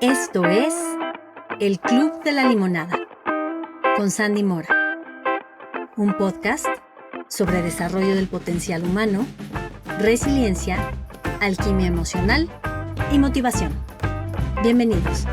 Esto es El Club de la Limonada con Sandy Mora, un podcast sobre desarrollo del potencial humano, resiliencia, alquimia emocional y motivación. Bienvenidos.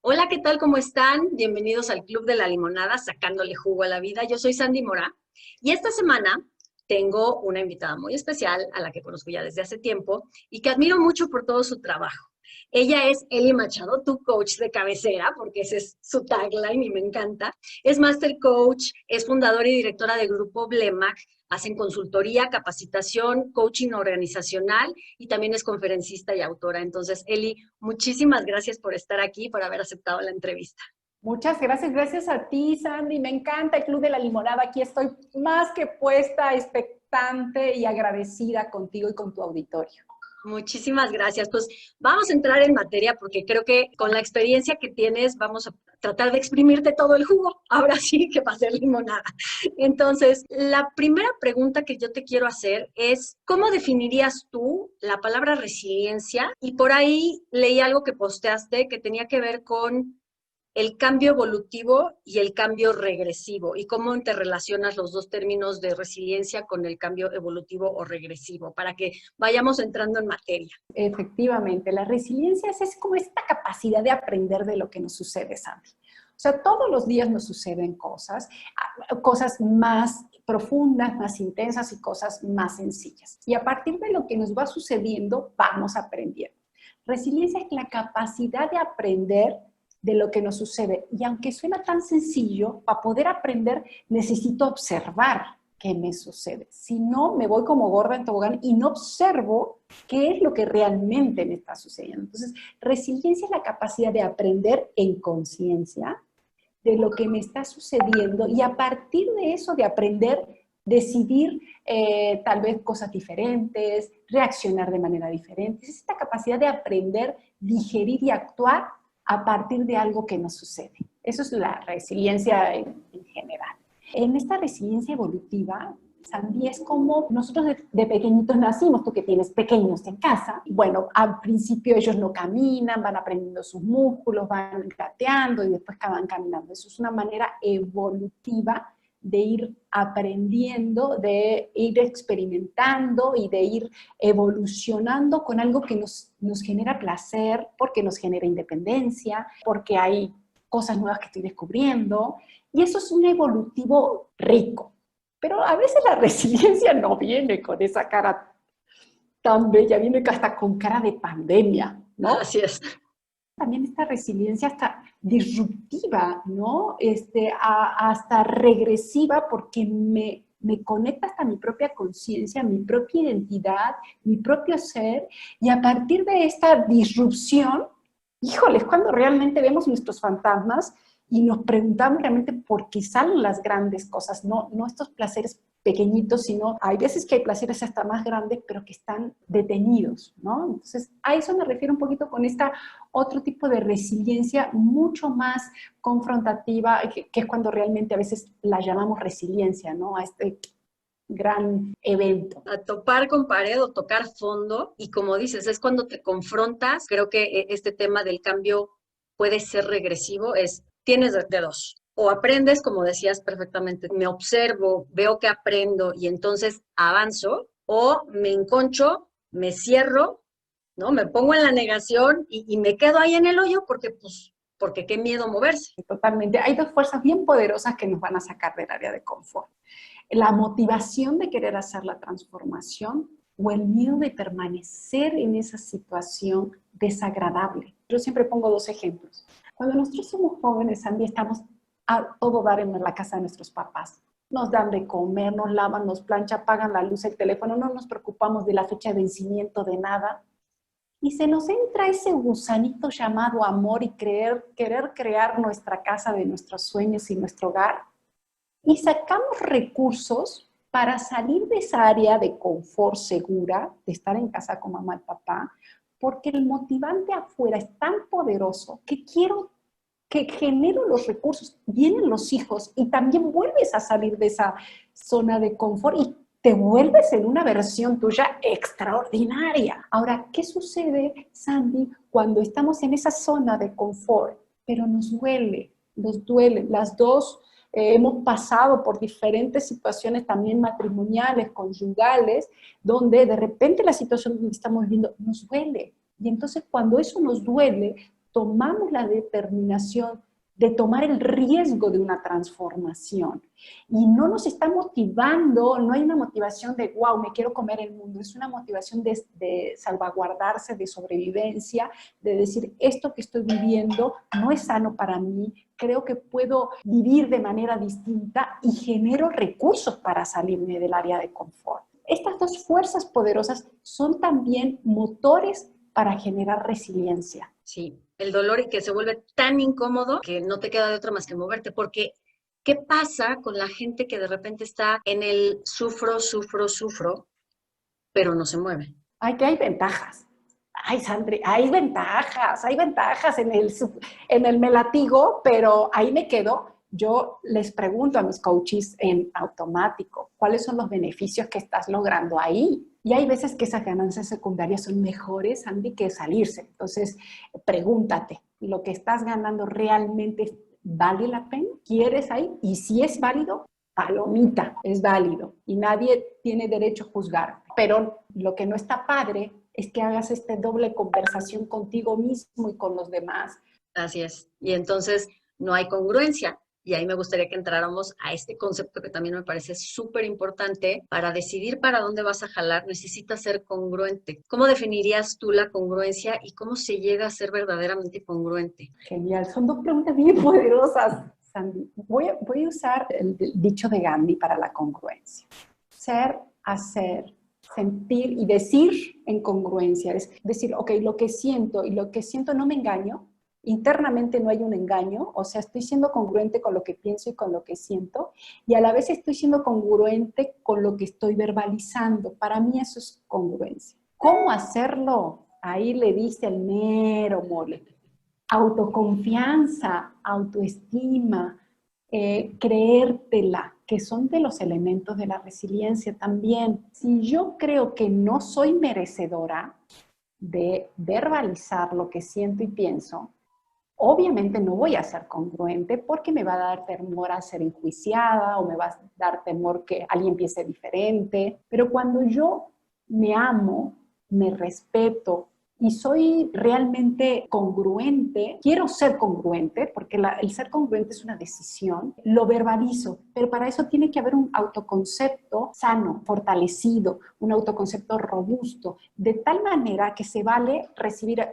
Hola, ¿qué tal? ¿Cómo están? Bienvenidos al Club de la Limonada, sacándole jugo a la vida. Yo soy Sandy Mora y esta semana tengo una invitada muy especial a la que conozco ya desde hace tiempo y que admiro mucho por todo su trabajo. Ella es Eli Machado, tu coach de cabecera, porque ese es su tagline y me encanta. Es Master Coach, es fundadora y directora del grupo Blemac, hacen consultoría, capacitación, coaching organizacional y también es conferencista y autora. Entonces, Eli, muchísimas gracias por estar aquí, por haber aceptado la entrevista. Muchas gracias, gracias a ti, Sandy. Me encanta el Club de la Limonada. Aquí estoy más que puesta, expectante y agradecida contigo y con tu auditorio. Muchísimas gracias. Pues vamos a entrar en materia porque creo que con la experiencia que tienes vamos a tratar de exprimirte todo el jugo. Ahora sí que va a ser limonada. Entonces, la primera pregunta que yo te quiero hacer es, ¿cómo definirías tú la palabra resiliencia? Y por ahí leí algo que posteaste que tenía que ver con el cambio evolutivo y el cambio regresivo, y cómo interrelacionas los dos términos de resiliencia con el cambio evolutivo o regresivo, para que vayamos entrando en materia. Efectivamente, la resiliencia es como esta capacidad de aprender de lo que nos sucede, Sandy. O sea, todos los días nos suceden cosas más profundas, más intensas y cosas más sencillas. Y a partir de lo que nos va sucediendo, vamos aprendiendo. Resiliencia es la capacidad de aprender de lo que nos sucede. Y aunque suena tan sencillo, para poder aprender necesito observar qué me sucede. Si no, me voy como gorda en tobogán y no observo qué es lo que realmente me está sucediendo. Entonces, resiliencia es la capacidad de aprender en conciencia de lo que me está sucediendo y a partir de eso, de aprender, decidir tal vez cosas diferentes, reaccionar de manera diferente. Es esta capacidad de aprender, digerir y actuar a partir de algo que nos sucede. Eso es la resiliencia en general. En esta resiliencia evolutiva, Sandy, es como nosotros de pequeñitos nacimos, tú que tienes pequeños en casa. Bueno, al principio ellos no caminan, van aprendiendo sus músculos, van gateando y después van caminando. Eso es una manera evolutiva de ir aprendiendo, de ir experimentando y de ir evolucionando con algo que nos genera placer, porque nos genera independencia, porque hay cosas nuevas que estoy descubriendo. Y eso es un evolutivo rico. Pero a veces la resiliencia no viene con esa cara tan bella, viene hasta con cara de pandemia, ¿no? Así es. También esta resiliencia hasta disruptiva, ¿no? Hasta regresiva porque me conecta hasta mi propia conciencia, mi propia identidad, mi propio ser, y a partir de esta disrupción, híjole, es cuando realmente vemos nuestros fantasmas y nos preguntamos realmente por qué salen las grandes cosas, no estos placeres pequeñitos, sino hay veces que hay placeres hasta más grandes, pero que están detenidos, ¿no? Entonces, a eso me refiero un poquito con esta otro tipo de resiliencia mucho más confrontativa, que es cuando realmente a veces la llamamos resiliencia, ¿no? A este gran evento. A topar con pared o tocar fondo, y como dices, es cuando te confrontas. Creo que este tema del cambio puede ser regresivo, tienes de dos. O aprendes, como decías perfectamente, me observo, veo que aprendo y entonces avanzo, o me enconcho, me cierro, ¿no? Me pongo en la negación y me quedo ahí en el hoyo porque qué miedo moverse. Totalmente. Hay dos fuerzas bien poderosas que nos van a sacar del área de confort. La motivación de querer hacer la transformación o el miedo de permanecer en esa situación desagradable. Yo siempre pongo dos ejemplos. Cuando nosotros somos jóvenes, Sandy, estamos a todo dar en la casa de nuestros papás. Nos dan de comer, nos lavan, nos planchan, pagan la luz, el teléfono, no nos preocupamos de la fecha de vencimiento, de nada. Y se nos entra ese gusanito llamado amor y querer crear nuestra casa de nuestros sueños y nuestro hogar. Y sacamos recursos para salir de esa área de confort segura, de estar en casa con mamá y papá, porque el motivante afuera es tan poderoso que quiero que genero los recursos, vienen los hijos y también vuelves a salir de esa zona de confort y te vuelves en una versión tuya extraordinaria. Ahora, ¿qué sucede, Sandy, cuando estamos en esa zona de confort? Pero nos duele, nos duele. Las dos hemos pasado por diferentes situaciones también matrimoniales, conyugales, donde de repente la situación que estamos viviendo nos duele. Y entonces cuando eso nos duele, tomamos la determinación de tomar el riesgo de una transformación. Y no nos está motivando, no hay una motivación de, wow, me quiero comer el mundo. Es una motivación de salvaguardarse, de sobrevivencia, de decir, esto que estoy viviendo no es sano para mí, creo que puedo vivir de manera distinta y genero recursos para salirme del área de confort. Estas dos fuerzas poderosas son también motores para generar resiliencia. Sí, el dolor y que se vuelve tan incómodo que no te queda de otra más que moverte, porque ¿qué pasa con la gente que de repente está en el sufro, pero no se mueve? Ay, que hay ventajas. Ay, Sandri, hay ventajas en el me latigo, pero ahí me quedo. Yo les pregunto a mis coaches en automático, ¿cuáles son los beneficios que estás logrando ahí? Y hay veces que esas ganancias secundarias son mejores, Andy, que salirse. Entonces, pregúntate, ¿lo que estás ganando realmente vale la pena? ¿Quieres ahí? Y si es válido, palomita, es válido. Y nadie tiene derecho a juzgar. Pero lo que no está padre es que hagas esta doble conversación contigo mismo y con los demás. Así es. Y entonces no hay congruencia. Y ahí me gustaría que entráramos a este concepto que también me parece súper importante. Para decidir para dónde vas a jalar, necesitas ser congruente. ¿Cómo definirías tú la congruencia y cómo se llega a ser verdaderamente congruente? Genial, son dos preguntas bien poderosas, Sandy. Voy a usar el dicho de Gandhi para la congruencia. Ser, hacer, sentir y decir en congruencia. Es decir, ok, lo que siento y lo que siento no me engaño. Internamente no hay un engaño, o sea, estoy siendo congruente con lo que pienso y con lo que siento, y a la vez estoy siendo congruente con lo que estoy verbalizando. Para mí eso es congruencia. ¿Cómo hacerlo? Ahí le dice el mero mole. Autoconfianza, autoestima, creértela, que son de los elementos de la resiliencia también. Si yo creo que no soy merecedora de verbalizar lo que siento y pienso, obviamente no voy a ser congruente porque me va a dar temor a ser enjuiciada o me va a dar temor que alguien piense diferente. Pero cuando yo me amo, me respeto y soy realmente congruente, quiero ser congruente porque el ser congruente es una decisión, lo verbalizo, pero para eso tiene que haber un autoconcepto sano, fortalecido, un autoconcepto robusto, de tal manera que se vale recibir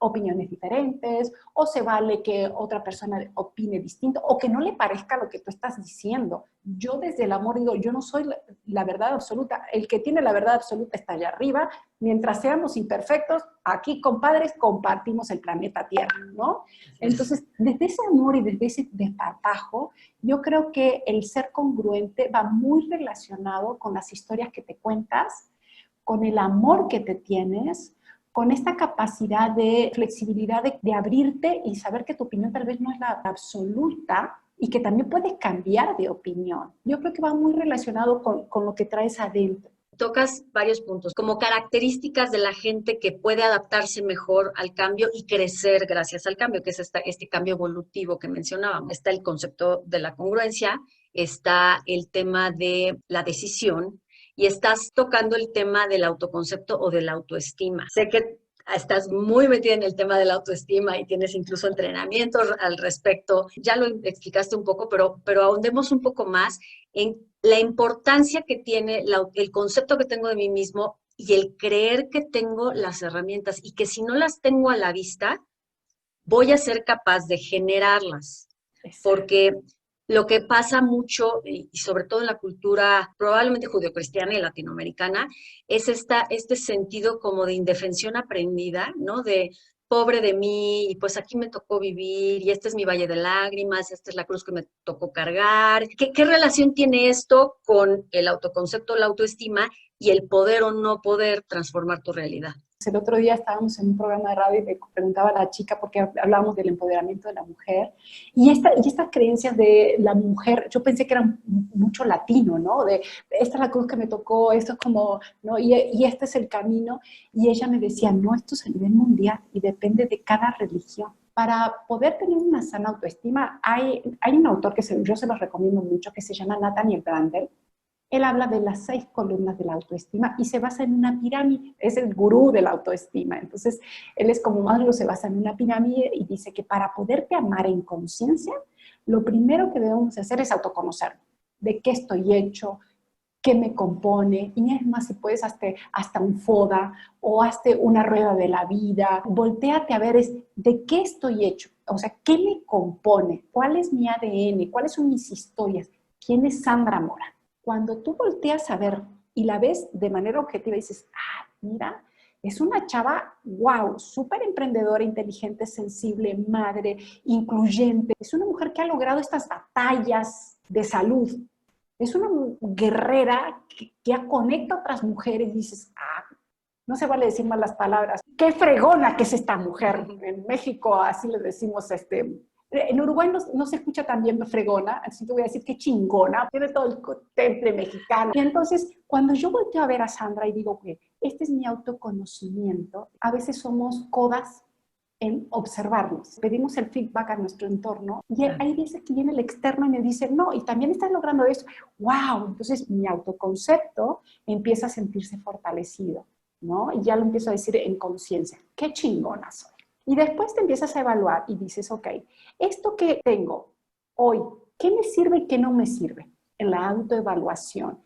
opiniones diferentes, o se vale que otra persona opine distinto, o que no le parezca lo que tú estás diciendo. Yo desde el amor digo, yo no soy la verdad absoluta, el que tiene la verdad absoluta está allá arriba, mientras seamos imperfectos, aquí, compadres, compartimos el planeta Tierra, ¿no? Entonces, desde ese amor y desde ese desparpajo, yo creo que el ser congruente va muy relacionado con las historias que te cuentas, con el amor que te tienes, con esta capacidad de flexibilidad de abrirte y saber que tu opinión tal vez no es la absoluta y que también puedes cambiar de opinión. Yo creo que va muy relacionado con lo que traes adentro. Tocas varios puntos, como características de la gente que puede adaptarse mejor al cambio y crecer gracias al cambio, que es este cambio evolutivo que mencionábamos. Está el concepto de la congruencia, está el tema de la decisión, y estás tocando el tema del autoconcepto o de la autoestima. Sé que estás muy metida en el tema de la autoestima y tienes incluso entrenamientos al respecto. Ya lo explicaste un poco, pero ahondemos un poco más en la importancia que tiene el concepto que tengo de mí mismo y el creer que tengo las herramientas y que si no las tengo a la vista, voy a ser capaz de generarlas. Porque lo que pasa mucho, y sobre todo en la cultura probablemente judeocristiana y latinoamericana, es este sentido como de indefensión aprendida, ¿no? De pobre de mí, y pues aquí me tocó vivir, y este es mi valle de lágrimas, esta es la cruz que me tocó cargar. ¿Qué relación tiene esto con el autoconcepto, la autoestima y el poder o no poder transformar tu realidad? El otro día estábamos en un programa de radio y me preguntaba a la chica, porque hablábamos del empoderamiento de la mujer, y estas creencias de la mujer, yo pensé que eran mucho latino, ¿no? De, esta es la cruz que me tocó, esto es como, ¿no? Y este es el camino. Y ella me decía, no, esto es a nivel mundial y depende de cada religión. Para poder tener una sana autoestima, hay un autor que yo se los recomiendo mucho, que se llama Nathaniel Brandel. Él habla de las 6 columnas de la autoestima y se basa en una pirámide, es el gurú de la autoestima. Entonces, él es como Maslow, se basa en una pirámide y dice que para poderte amar en conciencia, lo primero que debemos hacer es autoconocernos. ¿De qué estoy hecho? ¿Qué me compone? Y es más, si puedes, hasta un FODA o hazte una rueda de la vida. Voltéate a ver de qué estoy hecho. O sea, ¿qué me compone? ¿Cuál es mi ADN? ¿Cuáles son mis historias? ¿Quién es Sandra Mora? Cuando tú volteas a ver y la ves de manera objetiva y dices, mira, es una chava, wow, súper emprendedora, inteligente, sensible, madre, incluyente. Es una mujer que ha logrado estas batallas de salud. Es una guerrera que conecta a otras mujeres y dices, no se vale decir malas palabras. ¡Qué fregona que es esta mujer! En México así le decimos, en Uruguay no se escucha tan bien fregona, así que voy a decir que chingona, tiene todo el temple mexicano. Y entonces, cuando yo volteo a ver a Sandra y digo que este es mi autoconocimiento, a veces somos codas en observarnos. Pedimos el feedback a nuestro entorno y hay veces que viene el externo y me dice, no, y también estás logrando esto. ¡Wow! Entonces, mi autoconcepto empieza a sentirse fortalecido, ¿no? Y ya lo empiezo a decir en conciencia. ¡Qué chingona soy! Y después te empiezas a evaluar y dices, ok, esto que tengo hoy, ¿qué me sirve y qué no me sirve? En la autoevaluación.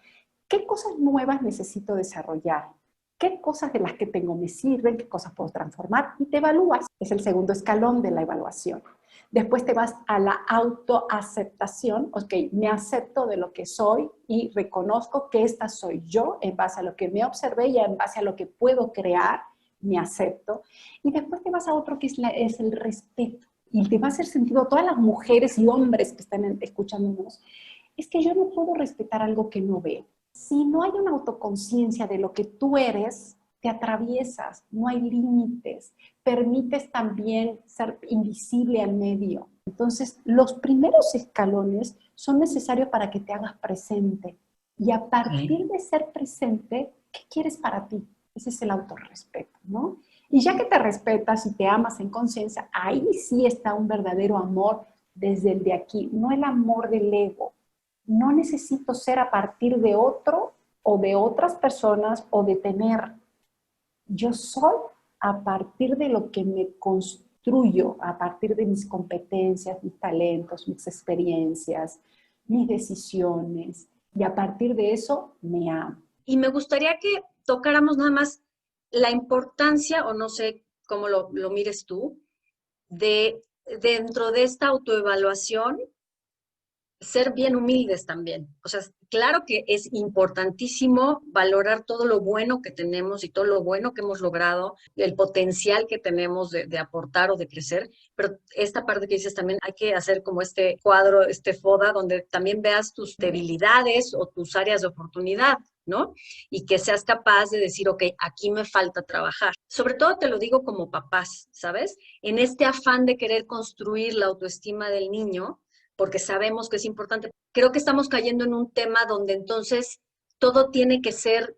¿Qué cosas nuevas necesito desarrollar? ¿Qué cosas de las que tengo me sirven? ¿Qué cosas puedo transformar? Y te evalúas. Es el segundo escalón de la evaluación. Después te vas a la autoaceptación. Ok, me acepto de lo que soy y reconozco que esta soy yo en base a lo que me observé y en base a lo que puedo crear. Me acepto. Y después te vas a otro que es el respeto. Y te va a hacer sentido a todas las mujeres y hombres que están escuchándonos. Es que yo no puedo respetar algo que no veo. Si no hay una autoconciencia de lo que tú eres, te atraviesas, no hay límites, permites también ser invisible al medio. Entonces, los primeros escalones son necesarios para que te hagas presente. Y a partir de ser presente, ¿qué quieres para ti? Ese es el autorrespeto, ¿no? Y ya que te respetas y te amas en conciencia, ahí sí está un verdadero amor desde el de aquí, no el amor del ego. No necesito ser a partir de otro o de otras personas o de tener. Yo soy a partir de lo que me construyo, a partir de mis competencias, mis talentos, mis experiencias, mis decisiones. Y a partir de eso me amo. Y me gustaría que tocáramos nada más la importancia, o no sé cómo lo mires tú, de dentro de esta autoevaluación, ser bien humildes también. O sea, claro que es importantísimo valorar todo lo bueno que tenemos y todo lo bueno que hemos logrado, el potencial que tenemos de aportar o de crecer, pero esta parte que dices también hay que hacer como este cuadro, este FODA, donde también veas tus debilidades o tus áreas de oportunidad, ¿no? Y que seas capaz de decir, ok, aquí me falta trabajar. Sobre todo te lo digo como papás, ¿sabes? En este afán de querer construir la autoestima del niño, porque sabemos que es importante. Creo que estamos cayendo en un tema donde entonces todo tiene que ser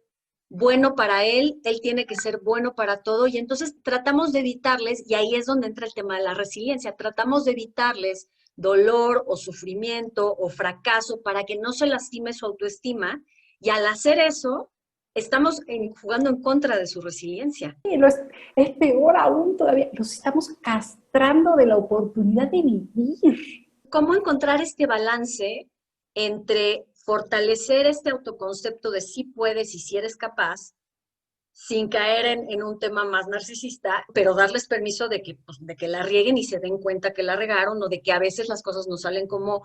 bueno para él tiene que ser bueno para todo, y entonces tratamos de evitarles, y ahí es donde entra el tema de la resiliencia, tratamos de evitarles dolor o sufrimiento o fracaso para que no se lastime su autoestima, y al hacer eso, estamos jugando en contra de su resiliencia. Sí, es peor aún todavía, los estamos castrando de la oportunidad de vivir. ¿Cómo encontrar este balance entre fortalecer este autoconcepto de sí puedes y sí eres capaz, sin caer en un tema más narcisista, pero darles permiso de que la rieguen y se den cuenta que la regaron, o de que a veces las cosas no salen como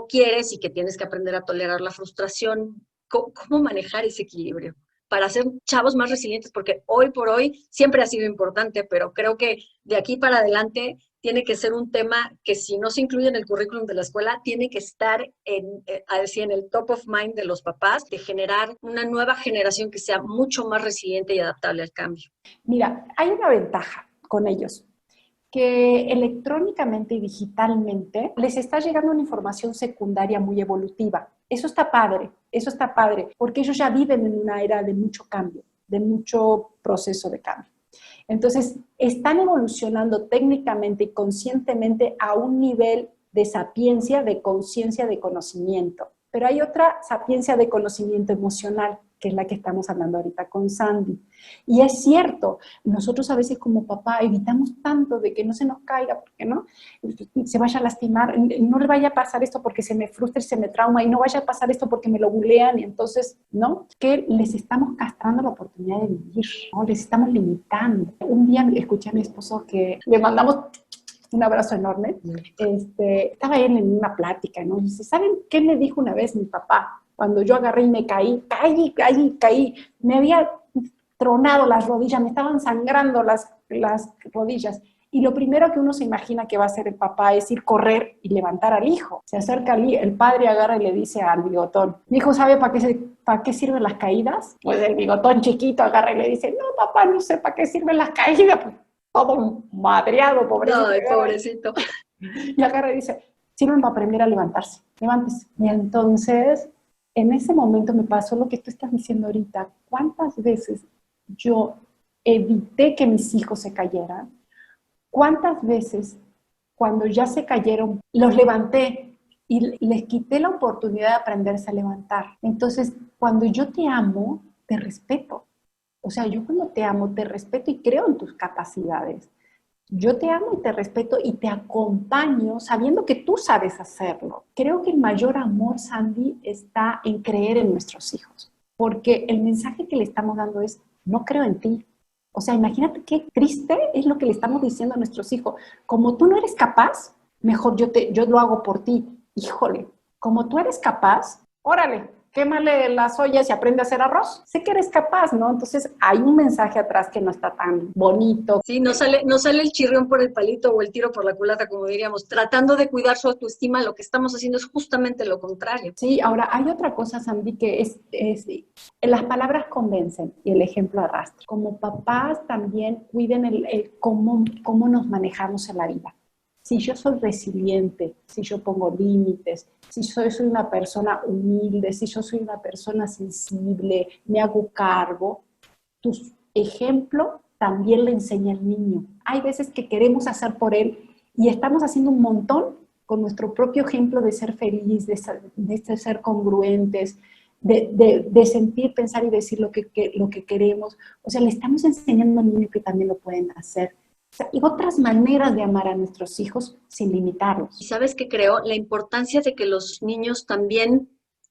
quieres y que tienes que aprender a tolerar la frustración? ¿Cómo manejar ese equilibrio para ser chavos más resilientes, porque hoy por hoy siempre ha sido importante, pero creo que de aquí para adelante tiene que ser un tema que si no se incluye en el currículum de la escuela, tiene que estar así en el top of mind de los papás, de generar una nueva generación que sea mucho más resiliente y adaptable al cambio. Mira, hay una ventaja con ellos, que electrónicamente y digitalmente les está llegando una información secundaria muy evolutiva. Eso está padre, porque ellos ya viven en una era de mucho cambio, de mucho proceso de cambio. Entonces, están evolucionando técnicamente y conscientemente a un nivel de sapiencia, de conciencia, de conocimiento. Pero hay otra sapiencia de conocimiento emocional, que es la que estamos hablando ahorita con Sandy. Y es cierto, nosotros a veces como papá evitamos tanto de que no se nos caiga, porque no se vaya a lastimar, no le vaya a pasar esto porque se me frustra y se me trauma, y no vaya a pasar esto porque me lo bulean, y entonces, ¿no? Que les estamos castrando la oportunidad de vivir, ¿no? Les estamos limitando. Un día escuché a mi esposo que le mandamos un abrazo enorme, estaba él en una plática, ¿no? Dice, ¿saben qué me dijo una vez mi papá? Cuando yo agarré y me caí, me había tronado las rodillas, me estaban sangrando las rodillas. Y lo primero que uno se imagina que va a hacer el papá es ir correr y levantar al hijo. Se acerca el padre, agarra y le dice al bigotón, mi hijo, ¿sabe para qué sirven las caídas? Pues el bigotón chiquito agarra y le dice, no, papá, no sé para qué sirven las caídas. Pues, todo madreado, pobrecito. Ay, pobrecito. Y agarra y dice, sirven para aprender a levantarse, levántese. Y entonces, en ese momento me pasó lo que tú estás diciendo ahorita. ¿Cuántas veces yo evité que mis hijos se cayeran? ¿Cuántas veces, cuando ya se cayeron, los levanté y les quité la oportunidad de aprenderse a levantar? Entonces, cuando yo te amo, te respeto. O sea, yo cuando te amo, te respeto y creo en tus capacidades. Yo te amo y te respeto y te acompaño sabiendo que tú sabes hacerlo. Creo que el mayor amor, Sandy, está en creer en nuestros hijos. Porque el mensaje que le estamos dando es, no creo en ti. O sea, imagínate qué triste es lo que le estamos diciendo a nuestros hijos. Como tú no eres capaz, mejor yo lo hago por ti. Híjole, como tú eres capaz, órale, quémale las ollas y aprende a hacer arroz. Sé que eres capaz, ¿no? Entonces hay un mensaje atrás que no está tan bonito. Sí, no sale el chirrión por el palito o el tiro por la culata, como diríamos, tratando de cuidar su autoestima. Lo que estamos haciendo es justamente lo contrario. Sí, ahora hay otra cosa, Sandy, que es las palabras convencen y el ejemplo arrastra. Como papás también cuiden cómo nos manejamos en la vida. Si yo soy resiliente, si yo pongo límites, si soy una persona humilde, si yo soy una persona sensible, me hago cargo, tu ejemplo también le enseña al niño. Hay veces que queremos hacer por él y estamos haciendo un montón con nuestro propio ejemplo de ser feliz, de ser congruentes, de sentir, pensar y decir lo que queremos. O sea, le estamos enseñando al niño que también lo pueden hacer. Y otras maneras de amar a nuestros hijos sin limitarlos. Y sabes que creo la importancia de que los niños también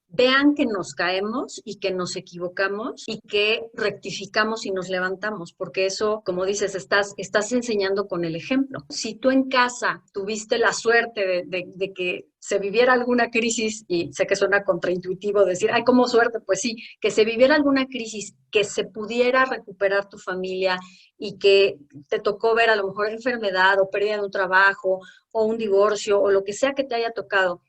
vean que nos caemos y que nos equivocamos y que rectificamos y nos levantamos, porque eso, como dices, estás enseñando con el ejemplo. Si tú en casa tuviste la suerte de que se viviera alguna crisis, y sé que suena contraintuitivo decir, ay, ¿cómo suerte? Pues sí, que se viviera alguna crisis, que se pudiera recuperar tu familia y que te tocó ver a lo mejor enfermedad o pérdida de un trabajo o un divorcio o lo que sea que te haya tocado,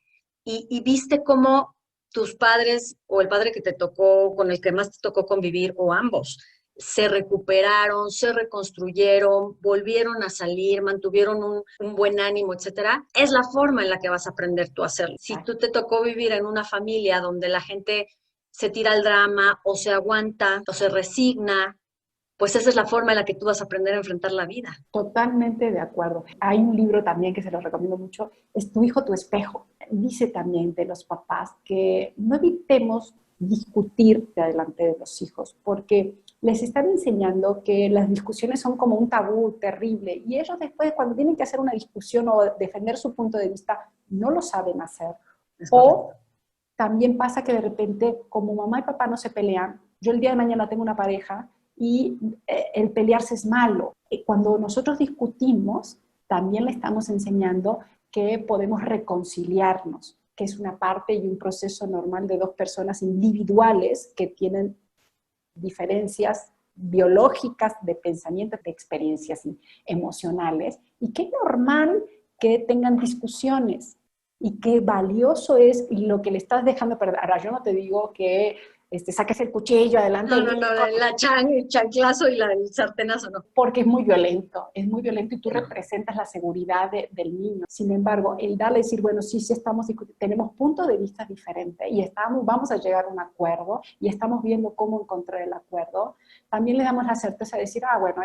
y viste cómo tus padres o el padre que te tocó, con el que más te tocó convivir, o ambos, se recuperaron, se reconstruyeron, volvieron a salir, mantuvieron un buen ánimo, etcétera, es la forma en la que vas a aprender tú a hacerlo. Si tú te tocó vivir en una familia donde la gente se tira al drama o se aguanta o se resigna, pues esa es la forma en la que tú vas a aprender a enfrentar la vida. Totalmente de acuerdo. Hay un libro también que se los recomiendo mucho, es Tu hijo, tu espejo. Dice también de los papás que no evitemos discutir delante de los hijos, porque les están enseñando que las discusiones son como un tabú terrible, y ellos después, cuando tienen que hacer una discusión o defender su punto de vista, no lo saben hacer. O también pasa que de repente, como mamá y papá no se pelean, yo el día de mañana tengo una pareja y el pelearse es malo. Cuando nosotros discutimos, también le estamos enseñando que podemos reconciliarnos, que es una parte y un proceso normal de dos personas individuales que tienen diferencias biológicas de pensamiento, de experiencias emocionales, y qué normal que tengan discusiones, y qué valioso es lo que le estás dejando perder. Ahora, yo no te digo que saques el cuchillo adelante. No, el chanclazo y el sartenazo, no. Porque es muy violento y tú representas la seguridad del niño. Sin embargo, el darle decir, bueno, sí estamos discutiendo, tenemos puntos de vista diferentes y vamos a llegar a un acuerdo y estamos viendo cómo encontrar el acuerdo, también le damos la certeza de decir, bueno,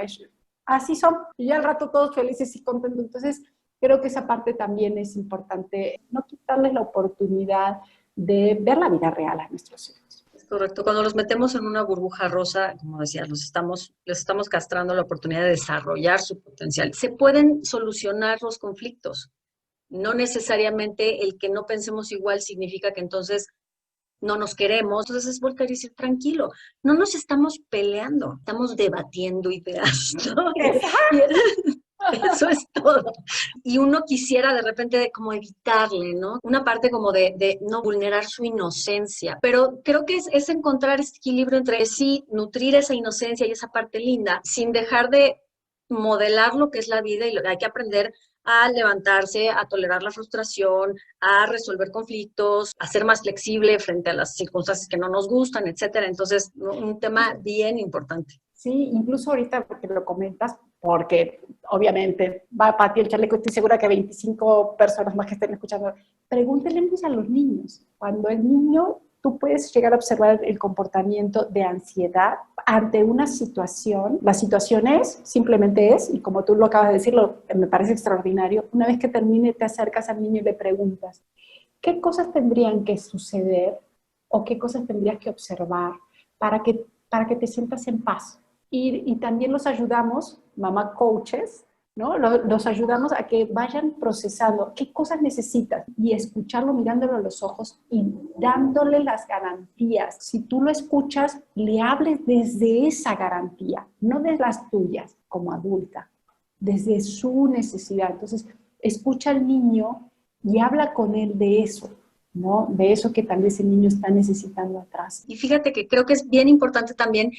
así son, y ya al rato todos felices y contentos. Entonces, creo que esa parte también es importante, no quitarles la oportunidad de ver la vida real a nuestros hijos. Correcto, cuando los metemos en una burbuja rosa, como decía, les estamos castrando la oportunidad de desarrollar su potencial. Se pueden solucionar los conflictos. No necesariamente el que no pensemos igual significa que entonces no nos queremos. Entonces es volver y decir, tranquilo, no nos estamos peleando, estamos debatiendo ideas, ¿no? Eso es todo. Y uno quisiera de repente como evitarle, ¿no? Una parte como de no vulnerar su inocencia. Pero creo que es encontrar este equilibrio entre sí, nutrir esa inocencia y esa parte linda, sin dejar de modelar lo que es la vida y hay que aprender a levantarse, a tolerar la frustración, a resolver conflictos, a ser más flexible frente a las circunstancias que no nos gustan, etcétera. Entonces, un tema bien importante. Sí, incluso ahorita porque lo comentas, porque obviamente va para ti el chaleco, estoy segura que 25 personas más que estén escuchando, pregúntenle a los niños. Cuando el niño, tú puedes llegar a observar el comportamiento de ansiedad ante una situación, la situación simplemente es, y como tú lo acabas de decir, me parece extraordinario, una vez que termine te acercas al niño y le preguntas, ¿qué cosas tendrían que suceder o qué cosas tendrías que observar para que te sientas en paz? Y también los ayudamos, mamá coaches, ¿no? Los ayudamos a que vayan procesando qué cosas necesitas y escucharlo mirándolo a los ojos y dándole las garantías. Si tú lo escuchas, le hables desde esa garantía, no de las tuyas como adulta, desde su necesidad. Entonces, escucha al niño y habla con él de eso, ¿no? De eso que tal vez el niño está necesitando atrás. Y fíjate que creo que es bien importante también.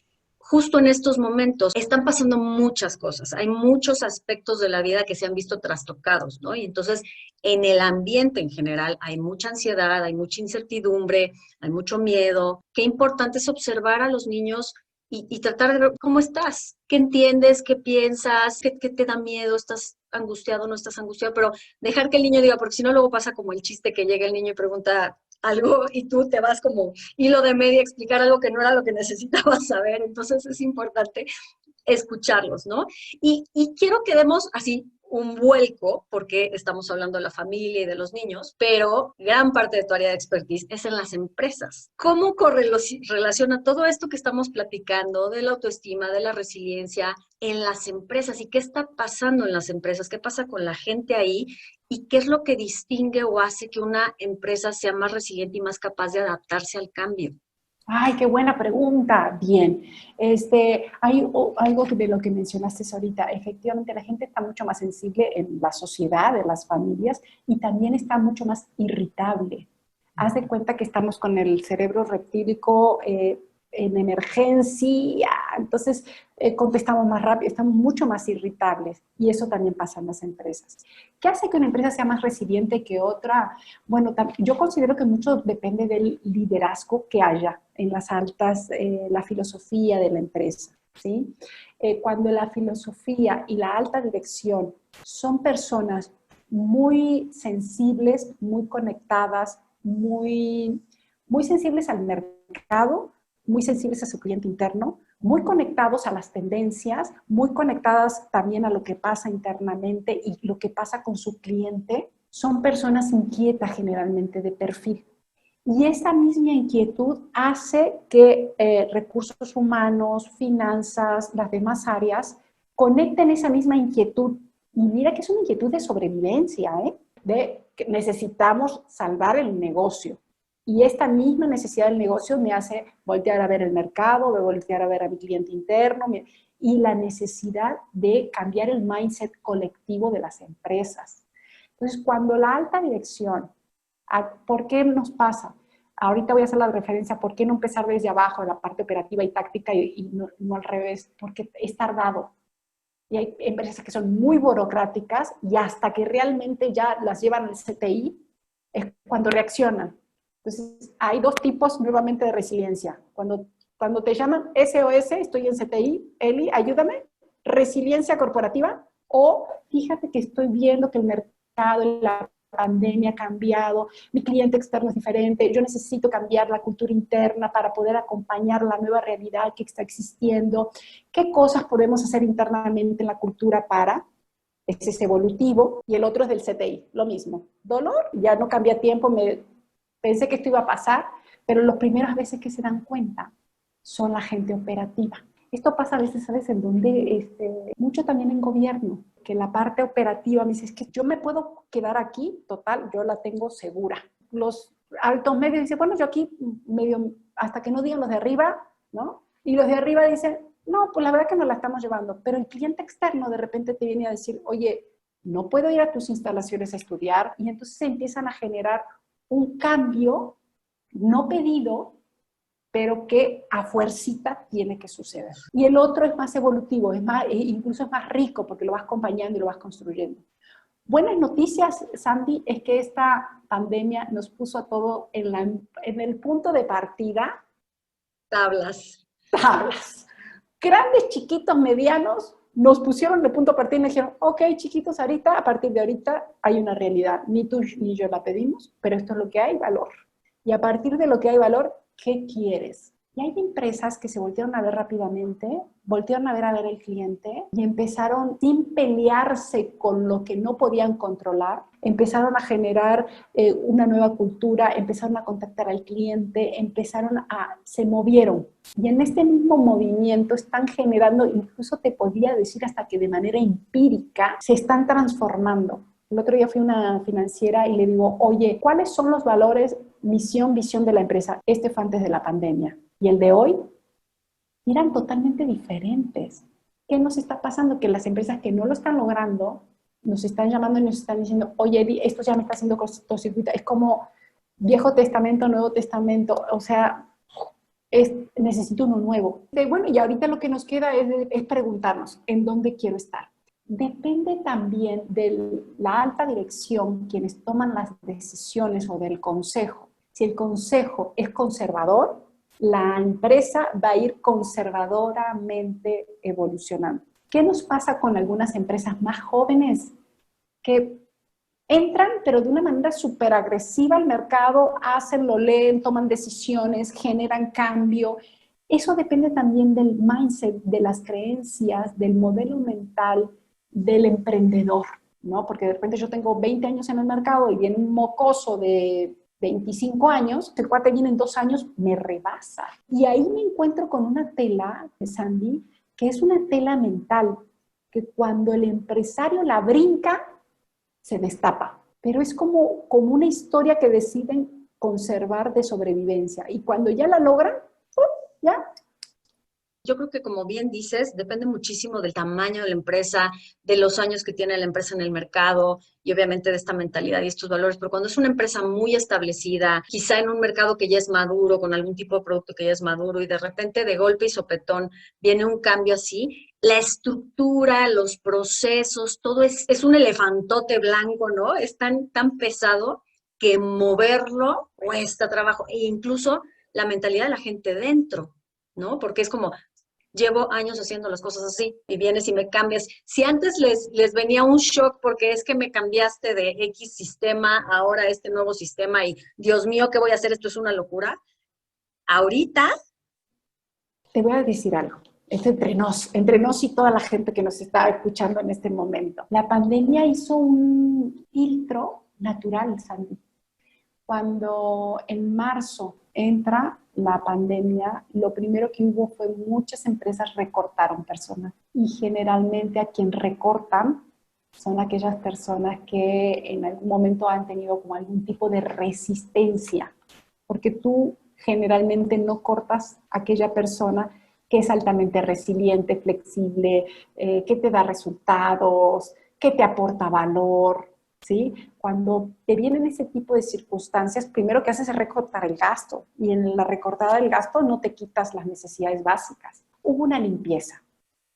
Justo en estos momentos están pasando muchas cosas, hay muchos aspectos de la vida que se han visto trastocados, ¿no? Y entonces en el ambiente en general hay mucha ansiedad, hay mucha incertidumbre, hay mucho miedo. Qué importante es observar a los niños y tratar de ver cómo estás, qué entiendes, qué piensas, qué te da miedo, estás angustiado, no estás angustiado, pero dejar que el niño diga, porque si no luego pasa como el chiste que llega el niño y pregunta algo y tú te vas como hilo de media a explicar algo que no era lo que necesitabas saber. Entonces es importante escucharlos, ¿no? Y quiero que demos así un vuelco, porque estamos hablando de la familia y de los niños, pero gran parte de tu área de expertise es en las empresas. ¿Cómo correlaciona todo esto que estamos platicando de la autoestima, de la resiliencia en las empresas? ¿Y qué está pasando en las empresas? ¿Qué pasa con la gente ahí? ¿Y qué es lo que distingue o hace que una empresa sea más resiliente y más capaz de adaptarse al cambio? Ay, qué buena pregunta. Bien, hay algo de lo que mencionaste ahorita. Efectivamente, la gente está mucho más sensible en la sociedad, en las familias, y también está mucho más irritable. Haz de cuenta que estamos con el cerebro reptílico en emergencia, entonces contestamos más rápido, estamos mucho más irritables, y eso también pasa en las empresas. ¿Qué hace que una empresa sea más resiliente que otra? Bueno, yo considero que mucho depende del liderazgo que haya en las altas, la filosofía de la empresa, ¿sí? Cuando la filosofía y la alta dirección son personas muy sensibles, muy conectadas, muy sensibles al mercado, muy sensibles a su cliente interno, muy conectados a las tendencias, muy conectadas también a lo que pasa internamente y lo que pasa con su cliente, son personas inquietas generalmente de perfil. Y esa misma inquietud hace que recursos humanos, finanzas, las demás áreas, conecten esa misma inquietud. Y mira que es una inquietud de sobrevivencia, de que necesitamos salvar el negocio. Y esta misma necesidad del negocio me hace voltear a ver el mercado, voltear a ver a mi cliente interno, y la necesidad de cambiar el mindset colectivo de las empresas. Entonces, cuando la alta dirección, ¿por qué nos pasa? Ahorita voy a hacer la referencia, ¿por qué no empezar desde abajo, la parte operativa y táctica y no al revés? Porque es tardado. Y hay empresas que son muy burocráticas y hasta que realmente ya las llevan al CTI es cuando reaccionan. Entonces, hay dos tipos nuevamente de resiliencia. Cuando te llaman SOS, estoy en CTI, Eli, ayúdame, resiliencia corporativa, o fíjate que estoy viendo que el mercado, la pandemia ha cambiado, mi cliente externo es diferente, yo necesito cambiar la cultura interna para poder acompañar la nueva realidad que está existiendo. ¿Qué cosas podemos hacer internamente en la cultura para? Ese es evolutivo, y el otro es del CTI, lo mismo. Dolor, ya no cambia tiempo, pensé que esto iba a pasar, pero las primeras veces que se dan cuenta son la gente operativa. Esto pasa a veces, ¿sabes? En donde, mucho también en gobierno, que la parte operativa me dice, es que yo me puedo quedar aquí, total, yo la tengo segura. Los altos medios dicen, bueno, yo aquí medio, hasta que no digan los de arriba, ¿no? Y los de arriba dicen, no, pues la verdad que nos la estamos llevando. Pero el cliente externo de repente te viene a decir, oye, no puedo ir a tus instalaciones a estudiar, y entonces se empiezan a generar un cambio no pedido, pero que a fuercita tiene que suceder. Y el otro es más evolutivo, incluso es más rico porque lo vas acompañando y lo vas construyendo. Buenas noticias, Sandy, es que esta pandemia nos puso a todo en el punto de partida. Tablas. Tablas. Grandes, chiquitos, medianos, nos pusieron de punto de partida y dijeron, ok, chiquitos, ahorita, a partir de ahorita hay una realidad. Ni tú ni yo la pedimos, pero esto es lo que hay, valor. Y a partir de lo que hay valor, ¿qué quieres? Y hay empresas que se voltearon a ver rápidamente, voltearon a ver el cliente y empezaron, sin pelearse con lo que no podían controlar, empezaron a generar una nueva cultura, empezaron a contactar al cliente, se movieron. Y en este mismo movimiento están generando, incluso te podría decir hasta que de manera empírica, se están transformando. El otro día fui a una financiera y le digo, oye, ¿cuáles son los valores, misión, visión de la empresa? Este fue antes de la pandemia. Y el de hoy, eran totalmente diferentes. ¿Qué nos está pasando? Que las empresas que no lo están logrando, nos están llamando y nos están diciendo, oye, Eddie, esto ya me está haciendo cortocircuito. Es como Viejo Testamento, Nuevo Testamento. O sea, necesito uno nuevo. Bueno, y ahorita lo que nos queda es preguntarnos, ¿en dónde quiero estar? Depende también de la alta dirección, quienes toman las decisiones, o del consejo. Si el consejo es conservador, la empresa va a ir conservadoramente evolucionando. ¿Qué nos pasa con algunas empresas más jóvenes? Que entran, pero de una manera súper agresiva al mercado, hacen, lo leen, toman decisiones, generan cambio. Eso depende también del mindset, de las creencias, del modelo mental del emprendedor, ¿no? Porque de repente yo tengo 20 años en el mercado y viene un mocoso de 25 años, el cuate viene en 2 años, me rebasa. Y ahí me encuentro con una tela, Sandy, que es una tela mental, que cuando el empresario la brinca, se destapa. Pero es como una historia que deciden conservar de sobrevivencia. Y cuando ya la logran, ya. Yo creo que, como bien dices, depende muchísimo del tamaño de la empresa, de los años que tiene la empresa en el mercado y obviamente de esta mentalidad y estos valores. Pero cuando es una empresa muy establecida, quizá en un mercado que ya es maduro, con algún tipo de producto que ya es maduro, y de repente de golpe y sopetón viene un cambio así, la estructura, los procesos, todo es un elefantote blanco, ¿no? Es tan pesado que moverlo cuesta trabajo. E incluso la mentalidad de la gente dentro, ¿no? Porque es como, llevo años haciendo las cosas así y vienes y me cambias. Si antes les venía un shock porque es que me cambiaste de X sistema, ahora este nuevo sistema y Dios mío, ¿qué voy a hacer? Esto es una locura. Ahorita... Te voy a decir algo. Esto entre nos y toda la gente que nos está escuchando en este momento. La pandemia hizo un filtro natural, Sandy. Cuando en marzo entra la pandemia, lo primero que hubo fue muchas empresas recortaron personas. Y generalmente a quien recortan son aquellas personas que en algún momento han tenido como algún tipo de resistencia. Porque tú generalmente no cortas a aquella persona que es altamente resiliente, flexible, que te da resultados, que te aporta valor. ¿sí? Cuando te vienen ese tipo de circunstancias, primero que haces es recortar el gasto, y en la recortada del gasto no te quitas las necesidades básicas. Hubo una limpieza.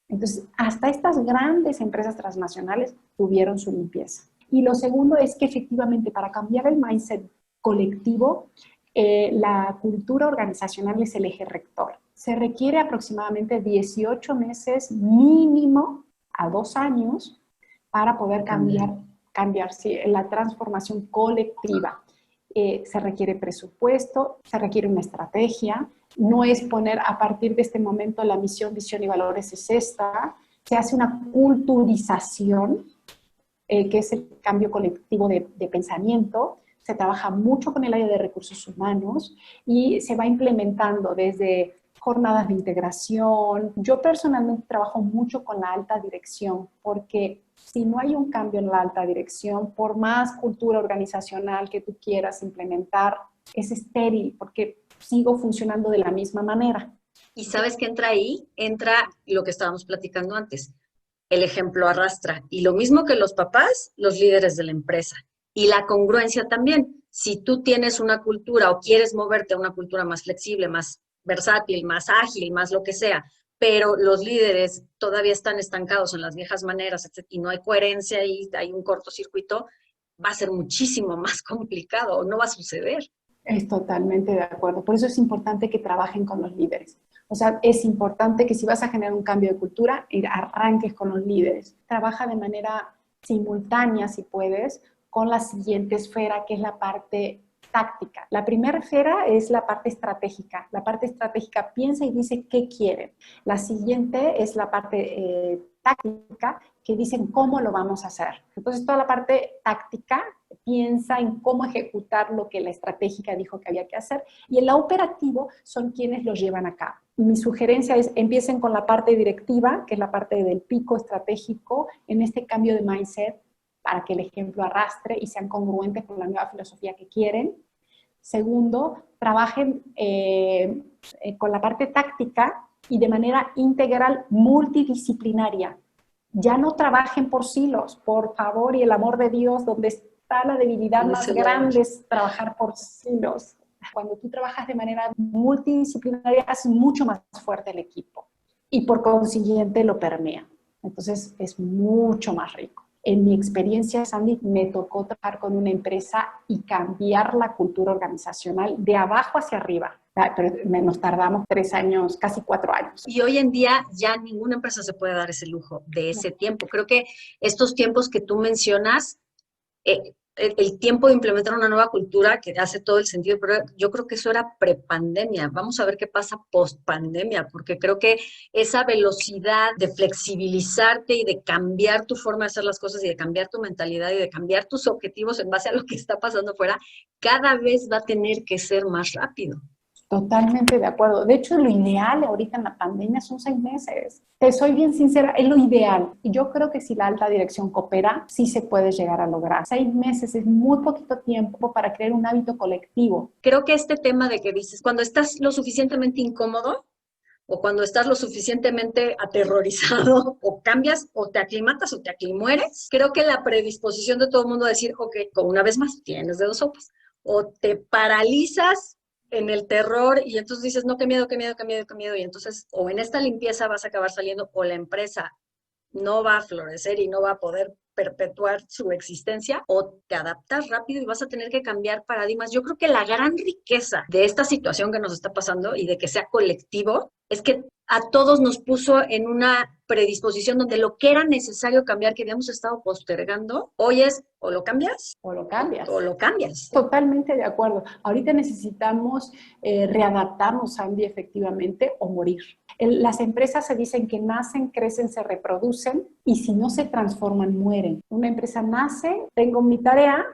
Entonces, hasta estas grandes empresas transnacionales tuvieron su limpieza. Y lo segundo es que efectivamente para cambiar el mindset colectivo, la cultura organizacional es el eje rector. Se requiere aproximadamente 18 meses mínimo a 2 años para poder cambiar sí, la transformación colectiva. Se requiere presupuesto, se requiere una estrategia. No es poner a partir de este momento la misión, visión y valores es esta. Se hace una culturización, que es el cambio colectivo de pensamiento. Se trabaja mucho con el área de recursos humanos y se va implementando desde jornadas de integración. Yo personalmente trabajo mucho con la alta dirección porque si no hay un cambio en la alta dirección, por más cultura organizacional que tú quieras implementar, es estéril porque sigo funcionando de la misma manera. ¿Y sabes qué entra ahí? Entra lo que estábamos platicando antes. El ejemplo arrastra. Y lo mismo que los papás, los líderes de la empresa. Y la congruencia también. Si tú tienes una cultura o quieres moverte a una cultura más flexible, más versátil, más ágil, más lo que sea, pero los líderes todavía están estancados en las viejas maneras y no hay coherencia y hay un cortocircuito, va a ser muchísimo más complicado o no va a suceder. Es totalmente de acuerdo. Por eso es importante que trabajen con los líderes. O sea, es importante que si vas a generar un cambio de cultura, arranques con los líderes. Trabaja de manera simultánea, si puedes, con la siguiente esfera, que es la parte táctica. La primera esfera es la parte estratégica. La parte estratégica piensa y dice qué quieren. La siguiente es la parte táctica, que dicen cómo lo vamos a hacer. Entonces, toda la parte táctica piensa en cómo ejecutar lo que la estratégica dijo que había que hacer, y el operativo son quienes lo llevan a cabo. Mi sugerencia es empiecen con la parte directiva, que es la parte del pico estratégico, en este cambio de mindset, para que el ejemplo arrastre y sean congruentes con la nueva filosofía que quieren. Segundo, trabajen con la parte táctica y de manera integral, multidisciplinaria. Ya no trabajen por silos, por favor, y el amor de Dios, donde está la debilidad más grande es trabajar por silos. Cuando tú trabajas de manera multidisciplinaria, haces mucho más fuerte el equipo y por consiguiente lo permea. Entonces es mucho más rico. En mi experiencia, Sandy, me tocó trabajar con una empresa y cambiar la cultura organizacional de abajo hacia arriba. Pero nos tardamos 3 años, casi 4 años. Y hoy en día ya ninguna empresa se puede dar ese lujo de ese tiempo. Creo que estos tiempos que tú mencionas, el tiempo de implementar una nueva cultura que hace todo el sentido, pero yo creo que eso era prepandemia. Vamos a ver qué pasa post-pandemia, porque creo que esa velocidad de flexibilizarte y de cambiar tu forma de hacer las cosas y de cambiar tu mentalidad y de cambiar tus objetivos en base a lo que está pasando afuera, cada vez va a tener que ser más rápido. Totalmente de acuerdo. De hecho, lo ideal ahorita en la pandemia son 6 meses. Te soy bien sincera, es lo ideal. Y yo creo que si la alta dirección coopera, sí se puede llegar a lograr. 6 meses es muy poquito tiempo para crear un hábito colectivo. Creo que este tema de que dices, cuando estás lo suficientemente incómodo o cuando estás lo suficientemente aterrorizado, o cambias, o te aclimatas, o te aclimueres, creo que la predisposición de todo el mundo a decir, ok, una vez más, tienes de 2 sopas. O te paralizas en el terror y entonces dices, no, qué miedo, qué miedo, qué miedo, qué miedo. Y entonces o en esta limpieza vas a acabar saliendo o la empresa no va a florecer y no va a poder perpetuar su existencia, o te adaptas rápido y vas a tener que cambiar paradigmas. Yo creo que la gran riqueza de esta situación que nos está pasando y de que sea colectivo es que a todos nos puso en una predisposición donde lo que era necesario cambiar, que habíamos estado postergando, hoy es o lo cambias o lo cambias. O lo cambias. Totalmente de acuerdo. Ahorita necesitamos readaptarnos, Sandy, efectivamente, o morir. Las empresas se dicen que nacen, crecen, se reproducen y si no se transforman, mueren. Una empresa nace, tengo mi tarea,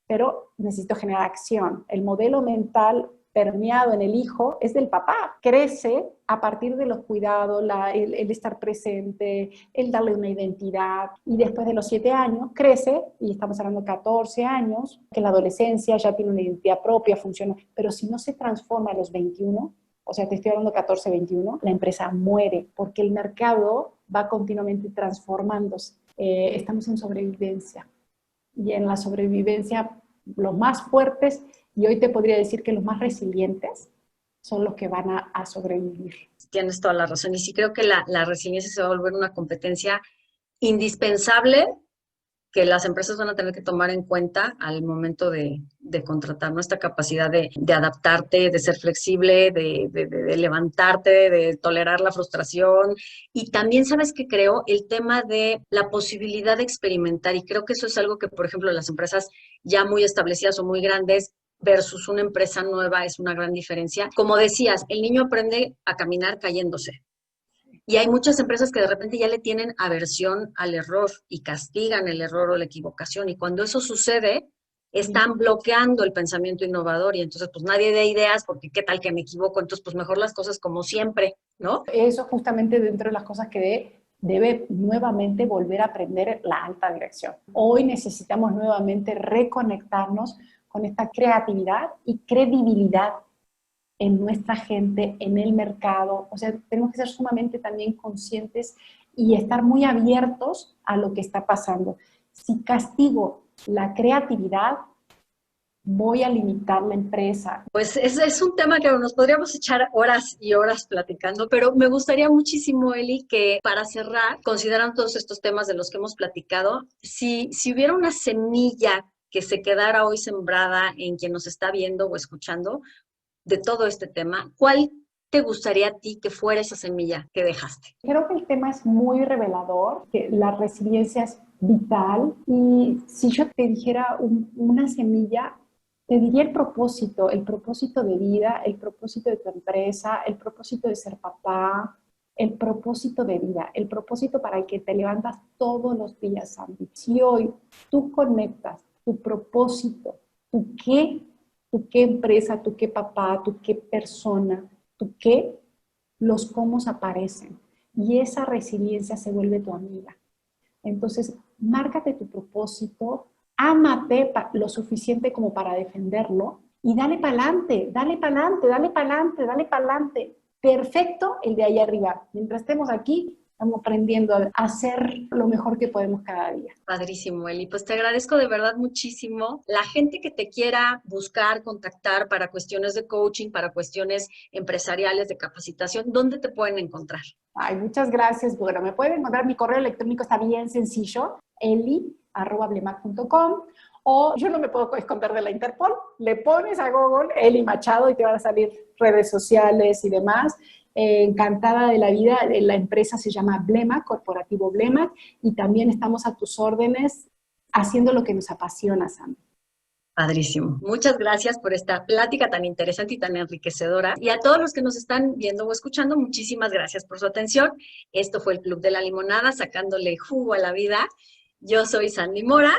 pero necesito generar acción. El modelo mental permeado en el hijo es del papá. Crece a partir de los cuidados, el estar presente, el darle una identidad. Y después de los 7 años crece, y estamos hablando de 14 años, que la adolescencia ya tiene una identidad propia, funciona. Pero si no se transforma a los 21, o sea, te estoy hablando de 14, 21, la empresa muere porque el mercado va continuamente transformándose. Estamos en sobrevivencia. y en la sobrevivencia los más fuertes, y hoy te podría decir que los más resilientes son los que van a sobrevivir. Tienes toda la razón. Y sí creo que la resiliencia se va a volver una competencia indispensable que las empresas van a tener que tomar en cuenta al momento de contratar, ¿no? Esta capacidad de adaptarte, de ser flexible, de levantarte, de tolerar la frustración. Y también, ¿sabes qué creo? El tema de la posibilidad de experimentar. Y creo que eso es algo que, por ejemplo, las empresas ya muy establecidas o muy grandes versus una empresa nueva es una gran diferencia. Como decías, el niño aprende a caminar cayéndose. Y hay muchas empresas que de repente ya le tienen aversión al error y castigan el error o la equivocación. Y cuando eso sucede, están bloqueando el pensamiento innovador y entonces pues nadie da ideas porque qué tal que me equivoco. Entonces pues mejor las cosas como siempre, ¿no? Eso justamente dentro de las cosas que debe nuevamente volver a aprender la alta dirección. Hoy necesitamos nuevamente reconectarnos con esta creatividad y credibilidad en nuestra gente, en el mercado. O sea, tenemos que ser sumamente también conscientes y estar muy abiertos a lo que está pasando. Si castigo la creatividad, voy a limitar la empresa. Pues es un tema que nos podríamos echar horas y horas platicando, pero me gustaría muchísimo, Eli, que para cerrar, considerando todos estos temas de los que hemos platicado, si hubiera una semilla que se quedara hoy sembrada en quien nos está viendo o escuchando, de todo este tema, ¿cuál te gustaría a ti que fuera esa semilla que dejaste? Creo que el tema es muy revelador, que la resiliencia es vital y si yo te dijera una semilla, te diría el propósito de vida, el propósito de tu empresa, el propósito de ser papá, el propósito de vida, el propósito para el que te levantas todos los días, Sandy. Si hoy tú conectas tu propósito, tu qué empresa, tu qué papá, tu qué persona, tu qué, los cómo aparecen. Y esa resiliencia se vuelve tu amiga. Entonces, márcate tu propósito, ámate lo suficiente como para defenderlo y dale para adelante, dale para adelante, dale para adelante, dale para adelante. Perfecto el de ahí arriba. Mientras estemos aquí, estamos aprendiendo a hacer lo mejor que podemos cada día. Padrísimo, Eli. Pues te agradezco de verdad muchísimo. La gente que te quiera buscar, contactar para cuestiones de coaching, para cuestiones empresariales, de capacitación, ¿dónde te pueden encontrar? Ay, muchas gracias. Bueno, me pueden encontrar, mi correo electrónico está bien sencillo, eli@blemac.com, o yo no me puedo esconder de la Interpol. Le pones a Google Eli Machado y te van a salir redes sociales y demás. Encantada de la vida, la empresa se llama Blemac, Corporativo Blemac, y también estamos a tus órdenes haciendo lo que nos apasiona, Sandy. Padrísimo. Muchas gracias por esta plática tan interesante y tan enriquecedora. Y a todos los que nos están viendo o escuchando, muchísimas gracias por su atención. Esto fue el Club de la Limonada, sacándole jugo a la vida. Yo soy Sandy Mora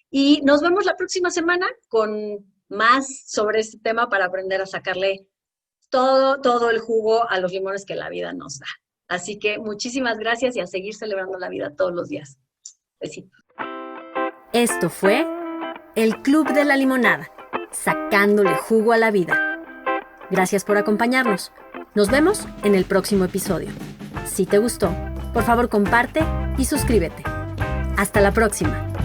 y nos vemos la próxima semana con más sobre este tema para aprender a sacarle todo el jugo a los limones que la vida nos da. Así que muchísimas gracias y a seguir celebrando la vida todos los días. Besitos. Esto fue el Club de la Limonada, sacándole jugo a la vida. Gracias por acompañarnos. Nos vemos en el próximo episodio. Si te gustó, por favor comparte y suscríbete. Hasta la próxima.